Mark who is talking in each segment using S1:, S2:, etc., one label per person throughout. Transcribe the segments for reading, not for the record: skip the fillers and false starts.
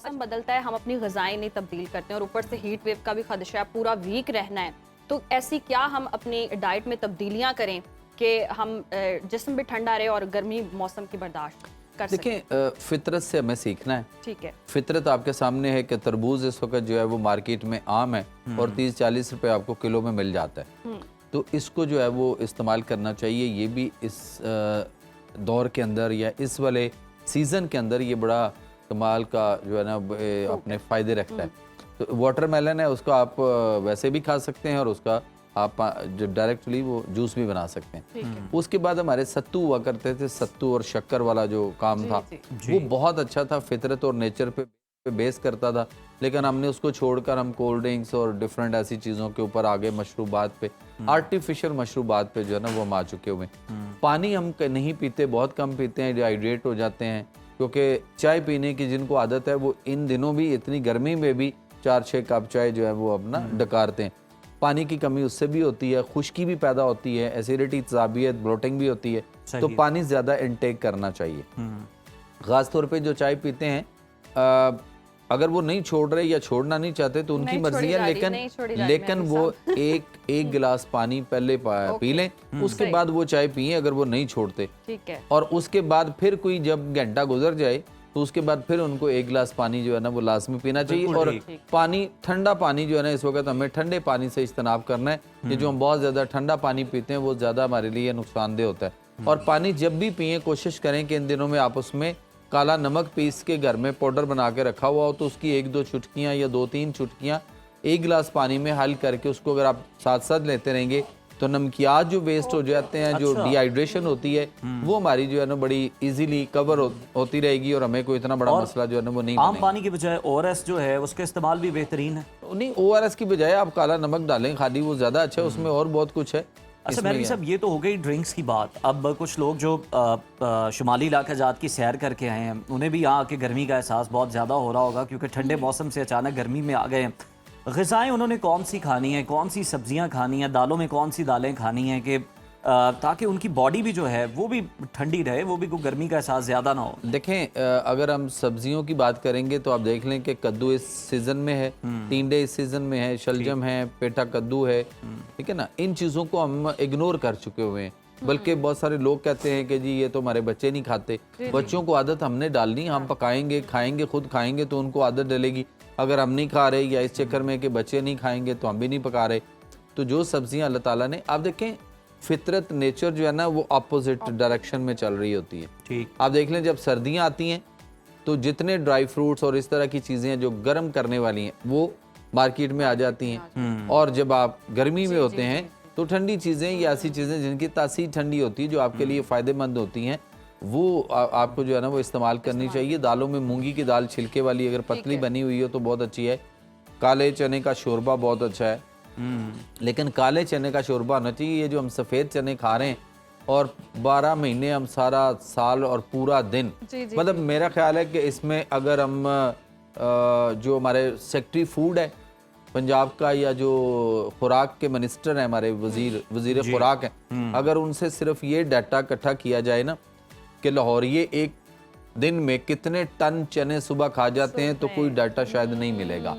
S1: मौसम बदलता है, हम अपनी ग़िज़ाएं नहीं तब्दील करते हैं और ऊपर से हीट वेव का भी खदशा है, पूरा वीक रहना है, तो ऐसी क्या हम अपनी डाइट में तब्दीलियाँ करें कि हम जिस्म भी ठंडा रहे और गर्मी मौसम की बर्दाश्त कर सकें?
S2: देखिए, फितरत से हमें सीखना है।
S1: ठीक है।
S2: फितरत आपके सामने है कि तरबूज इस वक्त जो है वो मार्केट में आम है और 30-40 रुपए आपको किलो में मिल जाता है। तो इसको जो है वो इस्तेमाल करना चाहिए। ये भी इस दौर के अंदर या इस वाले सीज़न के अंदर ये बड़ा कमाल का जो है ना अपने फ़ायदे रखता है। तो वाटरमेलन है, उसको आप वैसे भी खा सकते हैं और उसका आप जो डायरेक्टली वो जूस भी बना सकते हैं। उसके बाद हमारे सत्तू हुआ करते थे, सत्तू और शक्कर वाला जो काम था वो बहुत अच्छा था, फितरत और नेचर पे बेस करता था। लेकिन हमने उसको छोड़कर हम कोल्ड ड्रिंक्स और डिफरेंट ऐसी चीज़ों के ऊपर आ गए, मशरूबात पे, आर्टिफिशियल मशरूबात पे जो है ना वो हम आ चुके हुए। पानी हम नहीं पीते, बहुत कम पीते हैं, डिहाइड्रेट हो जाते हैं। क्योंकि चाय पीने की जिनको आदत है वो इन दिनों भी इतनी गर्मी में भी 4-6 कप चाय जो है वो अपना डकारते हैं। पानी की कमी उससे भी होती है, खुश्की भी पैदा होती है, एसिडिटी, तेज़ाबियत, ब्लोटिंग भी होती है। तो पानी ज़्यादा इनटेक करना चाहिए। ख़ास तौर पे जो चाय पीते हैं, अगर वो नहीं छोड़ रहे या छोड़ना नहीं चाहते तो उनकी मर्जी है, लेकिन वो एक गिलास पानी पहले पी लें, उसके बाद वो चाय पिए अगर वो नहीं छोड़ते।
S1: ठीक है।
S2: और उसके बाद फिर कोई जब घंटा गुजर जाए तो उसके बाद फिर उनको एक गिलास पानी जो है ना वो लाजमी पीना चाहिए। और पानी, ठंडा पानी जो है ना इस वक्त हमें ठंडे पानी से इज्तनाब करना है। ये जो हम बहुत ज़्यादा ठंडा पानी पीते हैं वो ज़्यादा हमारे लिए नुकसानदेह होता है। और पानी जब भी पिए कोशिश करें कि इन दिनों में आप उसमें काला नमक पीस के घर में पाउडर बना के रखा हुआ हो तो उसकी 1-2 चुटकियाँ या 2-3 चुटकियाँ एक गिलास पानी में हल करके उसको अगर आप साथ साथ लेते रहेंगे तो नमकियात जो वेस्ट हो जाते हैं, जो डिहाइड्रेशन होती है, वो हमारी जो है ना बड़ी इजीली कवर होती रहेगी और हमें कोई इतना बड़ा मसला जो है ना वो नहीं
S3: आम पानी की बजाय ORS जो है उसका इस्तेमाल भी बेहतरीन है।
S2: नहीं, ORS की बजाय आप काला नमक डालें खाली, वो ज़्यादा अच्छा है, उसमें और बहुत कुछ है।
S3: अच्छा मेहरवी साहब, ये तो हो गई ड्रिंक्स की बात। अब कुछ लोग जो शुमाली इलाका जात की सैर करके आए हैं उन्हें भी यहाँ आके गर्मी का एहसास बहुत ज़्यादा हो रहा होगा क्योंकि ठंडे मौसम से अचानक गर्मी में आ गए हैं। ग़िज़ाएँ उन्होंने कौन सी खानी है, कौन सी सब्जियाँ खानी हैं, दालों में कौन सी दालें खानी हैं कि ताकि उनकी बॉडी भी जो है वो भी ठंडी रहे, वो भी कोई गर्मी का एहसास ज़्यादा ना हो?
S2: देखें, अगर हम सब्जियों की बात करेंगे तो आप देख लें कि कद्दू इस सीज़न में है, टींडे इस सीज़न में है, शलजम है, पेटा कद्दू है, ठीक है ना। इन चीज़ों को हम इग्नोर कर चुके हुए हैं। बल्कि बहुत सारे लोग कहते हैं कि जी ये तो हमारे बच्चे नहीं खाते। बच्चों को आदत हमने डालनी, हम पकाएंगे, खाएंगे, खुद खाएंगे तो उनको आदत डलेगी। अगर हम नहीं खा रहे या इस चक्कर में कि बच्चे नहीं खाएंगे तो हम भी नहीं पका रहे। तो जो सब्जियां अल्लाह ताला ने, आप देखें फितरत, नेचर जो है ना वो अपोजिट डायरेक्शन में चल रही होती है।
S3: ठीक,
S2: आप देख लें जब सर्दियां आती हैं तो जितने ड्राई फ्रूट्स और इस तरह की चीज़ें जो गर्म करने वाली हैं वो मार्केट में आ जाती हैं। और जब आप गर्मी में होते हैं तो ठंडी चीज़ें या ऐसी चीज़ें जिनकी तासीर ठंडी होती है, जो आपके लिए फ़ायदेमंद होती हैं, वो आपको जो है ना वो इस्तेमाल करनी चाहिए। दालों में मूंगी की दाल छिलके वाली अगर पतली बनी हुई हो तो बहुत अच्छी है। काले चने का शोरबा बहुत अच्छा है, लेकिन काले चने का शोरबा होना चाहिए। ये जो हम सफ़ेद चने खा रहे हैं और 12 महीने हम सारा साल और पूरा दिन, मतलब मेरा ख्याल है कि इसमें अगर हम जो हमारे सेक्रेटरी फूड है पंजाब का या जो खुराक के मिनिस्टर हैं हमारे वजीर खुराक हैं, अगर उनसे सिर्फ ये डाटा इकट्ठा किया जाए ना कि लाहौरिये एक दिन में कितने टन चने सुबह खा जाते हैं तो कोई डाटा शायद नहीं मिलेगा।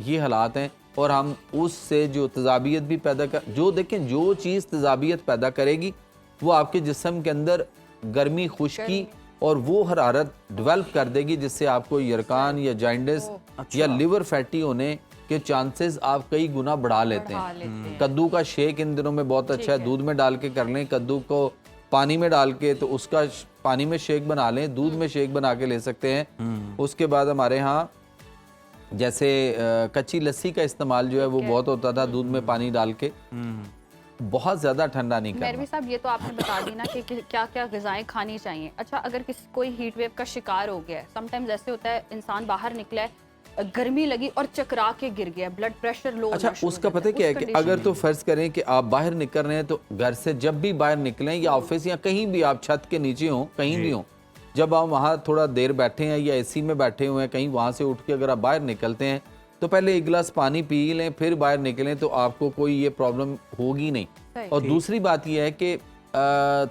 S2: ये हालात हैं। और हम उससे जो तेज़ाबियत भी पैदा कर, जो देखें जो चीज़ तेज़ाबियत पैदा करेगी वो आपके जिस्म के अंदर गर्मी, खुश्की और वो हरारत डेवलप कर देगी जिससे आपको यरकान या जाइंडिस या लिवर फैटी होने के चांसेस आप कई गुना बढ़ा लेते हैं। कद्दू का शेक इन दिनों में बहुत अच्छा है, दूध में डाल के कर लें, कद्दू को पानी में डाल के तो उसका पानी में शेक बना लें, दूध में शेक बना के ले सकते हैं। उसके बाद हमारे यहाँ जैसे कच्ची लस्सी का इस्तेमाल जो है वो बहुत होता था, दूध में पानी डाल के, बहुत ज़्यादा ठंडा नहीं करना।
S1: मेहरवी साहब, ये तो आपने बता दी ना कि क्या क्या ग़िज़ाएँ खानी चाहिए। अच्छा, अगर कोई हीट वेव का शिकार हो गया है, समटाइम्स ऐसे होता है इंसान बाहर निकला है, गर्मी लगी और चकरा के गिर गया, ब्लड प्रेशर लो।
S2: अच्छा, उसका पता क्या है कि अगर तो फर्ज करें कि आप बाहर निकल रहे हैं तो घर से जब भी बाहर निकलें या ऑफिस या कहीं भी आप छत के नीचे हों, कहीं भी हों, जब आप वहाँ थोड़ा देर बैठे हैं या एसी में बैठे हुए हैं, कहीं वहाँ से उठ के अगर आप बाहर निकलते हैं तो पहले एक गिलास पानी पी लें, फिर बाहर निकलें तो आपको कोई ये प्रॉब्लम होगी नहीं। और दूसरी बात यह है कि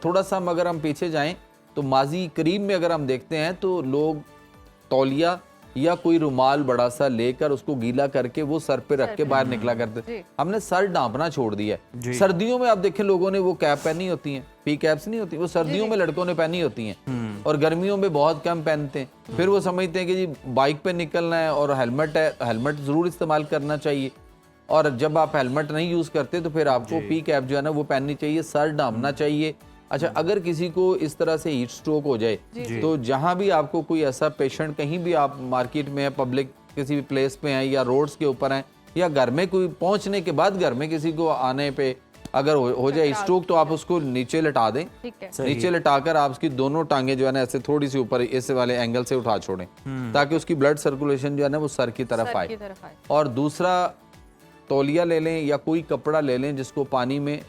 S2: थोड़ा सा अगर हम पीछे जाएं तो माजी करीब में अगर हम देखते हैं तो लोग तौलिया या कोई रुमाल बड़ा सा लेकर उसको गीला करके वो सर पे रख के बाहर निकला करते थे। हमने सर ढांपना छोड़ दिया है। सर्दियों में आप देखें लोगों ने वो कैप पहनी होती हैं, पी कैप्स नहीं होती, वो सर्दियों में लड़कों ने पहनी होती हैं और गर्मियों में बहुत कम पहनते हैं। फिर वो समझते हैं कि जी बाइक पे निकलना है और हेलमेट है, हेलमेट जरूर इस्तेमाल करना चाहिए। और जब आप हेलमेट नहीं यूज करते तो फिर आपको पी कैप जो है ना वो पहननी चाहिए, सर ढांपना चाहिए। अच्छा, अगर किसी को इस तरह से हीट स्ट्रोक हो जाए तो जहां भी आपको कोई ऐसा पेशेंट, कहीं भी आप मार्केट में है, पब्लिक किसी भी प्लेस पे हैं या रोड्स के ऊपर हैं या घर में कोई पहुंचने के बाद घर में किसी को आने पे अगर हो जाए स्ट्रोक तो आप उसको नीचे लिटा दें। नीचे लिटाकर आप उसकी दोनों टांगे जो है ना ऐसे थोड़ी सी ऊपर इस वाले एंगल से उठा छोड़ें ताकि उसकी ब्लड सर्कुलेशन जो है ना वो सर की तरफ आए। और दूसरा, तौलिया ले लें या कोई कपड़ा ले लें जिसको पानी में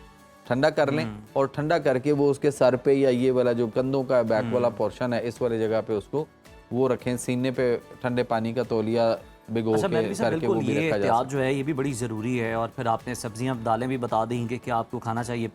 S2: ठंडा कर लें और ठंडा करके वो उसके सर पे या ये वाला जो कंधों का बैक वाला पोर्शन है इस वाले जगह पे उसको वो रखें, सीने पे ठंडे पानी का तौलिया भिगो के करके वो भी रखा जा सकता है।
S3: जो है ये भी बड़ी ज़रूरी है। और फिर आपने सब्जियां दालें भी बता दी कि क्या आपको खाना चाहिए।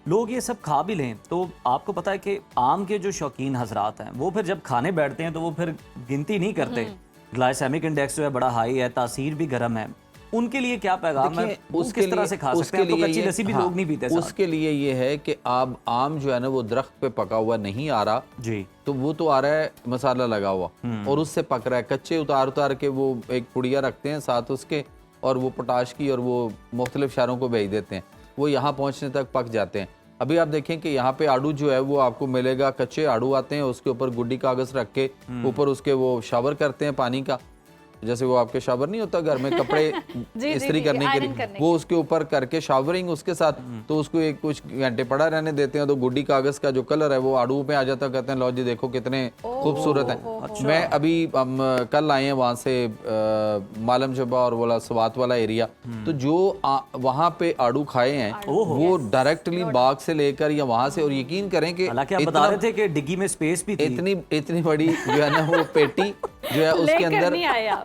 S3: लोग ये सब खा भी लें तो आपको पता है कि आम के जो शौकीन हजरात हैं वो फिर जब खाने बैठते हैं तो वो फिर गिनती नहीं करते। ग्लाइसेमिक इंडेक्स जो है बड़ा हाई है, तासीर भी गर्म है। उनके लिए क्या पैगाम है, वो किस तरह से खा सकते हैं? तो कच्ची लस्सी भी लोग नहीं पीते।
S2: उसके लिए ये है कि आप आम जो है ना वो दरख्त पे पका हुआ नहीं आ रहा
S3: जी,
S2: तो वो तो आ रहा है मसाला लगा हुआ और उससे पक रहा है। कच्चे उतार के वो एक पुड़िया रखते हैं साथ उसके और वो पोटाश की और वो मुख्तलिफ शहरों को भेज देते हैं, वो यहाँ पहुँचने तक पक जाते हैं। अभी आप देखें कि यहाँ पे आड़ू जो है वो आपको मिलेगा, कच्चे आड़ू आते हैं, उसके ऊपर गुड्डी कागज रख के ऊपर उसके वो शावर करते हैं पानी का, जैसे वो आपके शावर नहीं होता घर में कपड़े इस्त्री करने के लिए, वो उसके ऊपर करके शावरिंग उसके साथ, तो उसको एक कुछ घंटे पड़ा रहने देते हैं तो गुड्डी कागज का जो कलर है वो आड़ू पे आ जाता, कहते हैं लो जी देखो कितने खूबसूरत है। मैं अभी कल आए हैं वहां से मालम शबा और वाला स्वात वाला एरिया, तो जो वहां पे आड़ू खाए हैं वो डायरेक्टली बाग से लेकर या वहां से, और यकीन करें कि
S3: बता रहे थे कि डिग्गी में स्पेस भी थी,
S2: इतनी बड़ी जो है ना वो पेटी जो है उसके अंदर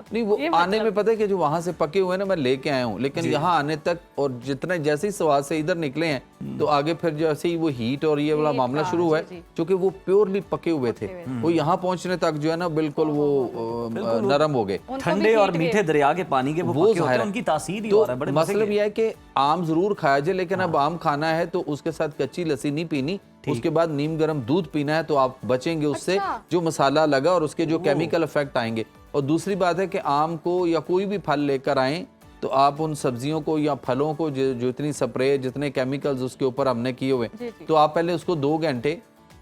S2: नहीं, वो आने में पता है कि जो वहां से पके हुए ना मैं लेके आया हूँ, लेकिन यहाँ आने तक और जितना जैसे ही स्वाद से इधर निकले हैं तो आगे फिर जैसे ही वो हीट और ये वाला मामला शुरू हुआ है, क्योंकि वो प्योरली पके हुए थे, वो यहाँ पहुंचने तक जो है ना बिल्कुल वो नरम हो गए।
S3: ठंडे और मीठे दरिया के पानी के वो पके होते हैं, उनकी तासीर ही और है। बड़े
S2: मतलब ये है कि आम जरूर खाया जाए, लेकिन अब आम खाना है तो उसके साथ कच्ची लस्सी नहीं पीनी, उसके बाद नीम गर्म दूध पीना है तो आप बचेंगे उससे जो मसाला लगा और उसके जो केमिकल इफेक्ट आएंगे। और दूसरी बात है कि आम को या कोई भी फल लेकर आएं तो आप उन सब्जियों को या फलों को जो इतनी स्प्रे, जितने केमिकल्स उसके ऊपर हमने किए हुए, तो आप पहले उसको 2 घंटे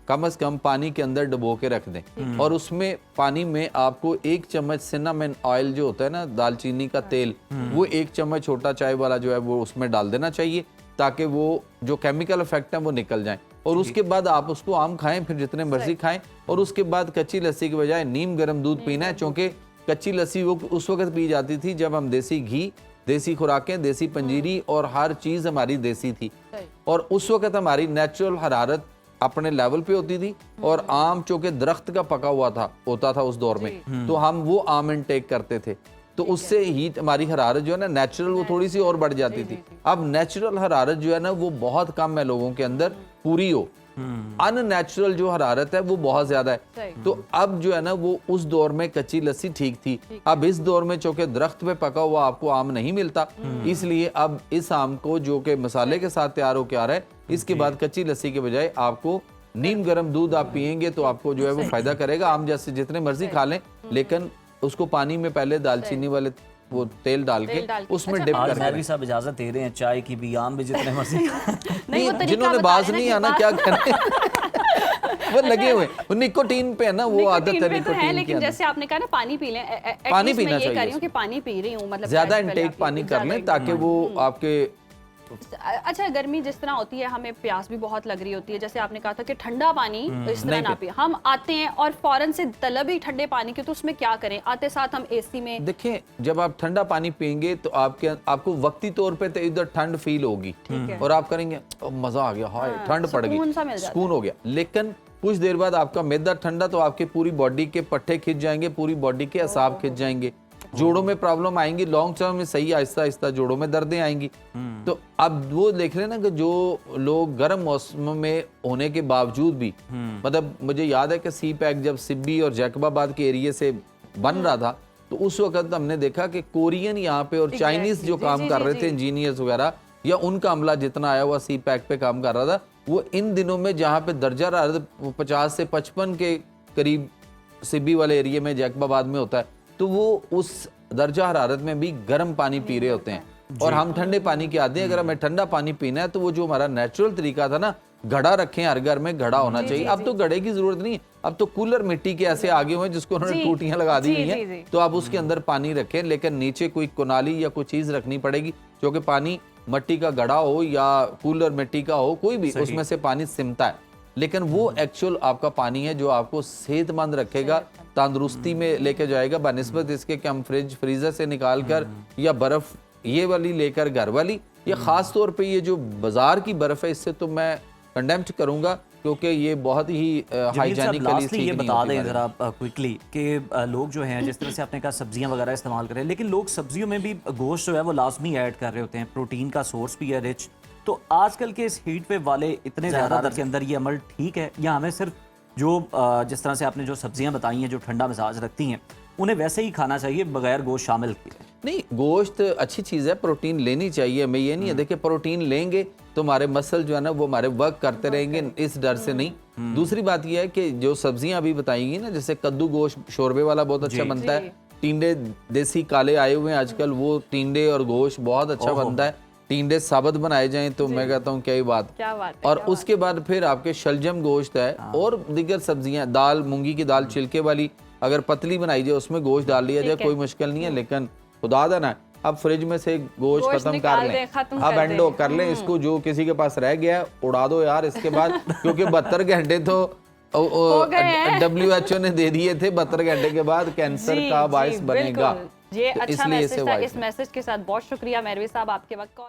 S2: कम से कम पानी के अंदर डुबो के रख दें और उसमें पानी में आपको 1 चम्मच सिनेमन ऑयल जो होता है ना, दालचीनी का तेल, वो 1 चम्मच छोटा चाय वाला जो है वो उसमें डाल देना चाहिए ताकि वो जो केमिकल इफेक्ट है वो निकल जाए। और उसके बाद आप उसको आम खाएं, फिर जितने मर्जी खाएं, और उसके बाद कच्ची लस्सी के बजाय नीम गर्म दूध पीना है, क्योंकि कच्ची लस्सी वो उस वक्त पी जाती थी जब हम देसी घी, देसी खुराकें, देसी पंजीरी और हर चीज हमारी देसी थी, और उस वक्त हमारी नेचुरल हरारत अपने लेवल पे होती थी, और आम चूंकि दरख्त का पका हुआ होता था उस दौर में, तो हम वो आम इनटेक करते थे, तो उससे हीट, हमारी हरारत जो है ना नेचुरल वो थोड़ी सी और बढ़ जाती थी। अब नेचुरल हरारत जो है ना वो बहुत कम है लोगों के अंदर पूरी हो, अननेचुरल जो हरारत है वो बहुत ज्यादा है। तो अब जो है ना वो उस दौर में कच्ची लस्सी ठीक थी, अब इस दौर में चूंकि दरख्त पे पका हुआ आपको आम नहीं मिलता, इसलिए अब इस आम को जो कि मसाले के साथ तैयार होकर आ रहा है, इसके बाद कच्ची लस्सी के बजाय आपको नीम गर्म दूध आप पियेंगे तो आपको जो है वो फायदा करेगा। आम जैसे जितने मर्जी खा लें, लेकिन उसको पानी में पहले दालचीनी वाले वो तेल डाल के उसमें डिप करके।
S3: मौलवी साहब इजाजत दे रहे हैं, चाय की भी, आम भी, जितने मर्जी।
S2: नहीं, जिन्होंने बाज नहीं आना क्या करें वो लगे हुए, वो निकोटीन पे है ना, वो आदत है निकोटीन की।
S1: लेकिन जैसे आपने कहा ना पानी पी लें,
S2: पानी पीना चाहिए,
S1: कर रही हूं कि पानी पी रही हूं, मतलब
S2: ज्यादा इनटेक पानी कर लें ताकि वो आपके।
S1: अच्छा, गर्मी जिस तरह होती है, हमें प्यास भी बहुत लग रही होती है, जैसे आपने कहा था कि ठंडा पानी इस तरह ना पिए, हम आते हैं और फौरन से तलब ही ठंडे पानी की, तो उसमें क्या करें? आते साथ हम एसी में
S2: देखें, जब आप ठंडा पानी पियेंगे तो आपको वक्ती तौर पे तो इधर ठंड फील होगी और आप करेंगे मजा आ गया, हाय ठंड पड़ गई, सुकून हो गया, लेकिन कुछ देर बाद आपका मैदा ठंडा तो आपकी पूरी बॉडी के पट्टे खिंच जाएंगे, पूरी बॉडी के असाब खिंच जाएंगे, जोड़ों में प्रॉब्लम आएंगी, लॉन्ग टर्म में सही आहिस्ता आहिस्ता जोड़ों में दर्दें आएंगी। तो अब वो देख रहे ना कि जो लोग गर्म मौसम में होने के बावजूद भी, मतलब मुझे याद है कि सी पैक जब सिब्बी और जैकबाबाद के एरिया से बन रहा था तो उस वक्त हमने देखा कि कोरियन यहाँ पे और चाइनीज जो काम कर रहे थे इंजीनियर्स वगैरह, या उनका अमला जितना आया हुआ सी पैक पे काम कर रहा था, वो इन दिनों में जहाँ पे दर्जा हरारत 50 से 55 के करीब सिब्बी वाले एरिया में जैकबाबाद में होता है, तो वो उस दर्जा हरारत में भी गर्म पानी पी रहे होते हैं। और हम ठंडे पानी के आदि हैं, अगर हमें ठंडा पानी पीना है तो वो जो हमारा नेचुरल तरीका था ना, घड़ा रखें, हर घर में घड़ा होना चाहिए। अब तो घड़े की जरूरत नहीं है, अब तो कूलर मिट्टी के ऐसे आगे हुए जिसको उन्होंने टूटियां लगा दी हुई हैं, तो आप उसके अंदर पानी रखें, लेकिन नीचे कोई कुनाली या कोई चीज रखनी पड़ेगी जो कि पानी मट्टी का घड़ा हो या कूलर मिट्टी का हो, कोई भी उसमें से पानी सिमता है, लेकिन वो एक्चुअल आपका पानी है जो आपको सेहतमंद रखेगा, तंदुरुस्ती में लेके जाएगा, बनिस्बत इसके कि हम फ्रिज फ्रीजर से निकाल कर या बर्फ ये वाली लेकर घर वाली, या खास तौर पे ये जो बाजार की बर्फ है, इससे तो मैं कंडेम्प्ट करूंगा, क्योंकि ये बहुत ही हाइजीनिकली
S3: ये बता दें जरा क्विकली कि लोग जो हैं, जिस तरह से आपने कहा सब्जियां वगैरह इस्तेमाल करें, लेकिन लोग सब्जियों में भी गोश्त जो है वो लाजमी ऐड कर रहे होते हैं, प्रोटीन का सोर्स भी है रिच। तो आजकल के इस हीट वेव वाले इतने ज़्यादा के अंदर ये अमल ठीक है, या हमें सिर्फ जो जिस तरह से आपने जो सब्जियां बताई हैं जो ठंडा मिजाज रखती हैं उन्हें वैसे ही खाना चाहिए बगैर गोश्त शामिल किए?
S2: नहीं, गोश्त अच्छी चीज़ है, प्रोटीन लेनी चाहिए, मैं ये नहीं है, देखिए प्रोटीन लेंगे तो हमारे मसल जो है ना वो हमारे वर्क करते रहेंगे, इस डर से नहीं। दूसरी बात यह है कि जो सब्जियां अभी बताएंगी ना, जैसे कद्दू गोश्त शोरबे वाला बहुत अच्छा बनता है, टींडे देसी काले आए हुए हैं आजकल, वो टींडे और गोश्त बहुत अच्छा बनता है, टींडे साबुत बनाए जाएं तो मैं कहता हूँ क्या ही बात। और उसके बाद फिर आपके शलजम गोश्त है और दीगर सब्जियां, दाल मूंगी की दाल छिलके वाली अगर पतली बनाई जाए उसमें गोश्त डाल लिया जाए, कोई मुश्किल नहीं है, लेकिन खुदा दा ना अब फ्रिज में से गोश्त खत्म कर लें, अब एंडो कर लें इसको, जो किसी के पास रह गया है उड़ा दो यार इसके बाद, क्योंकि 72 घंटे तो WHO ने दे दिए थे, 72 घंटे के बाद कैंसर का बायस बनेगा।
S1: ये अच्छा मैसेज था, इस मैसेज के साथ बहुत शुक्रिया मेहरवी साहब आपके वक्त।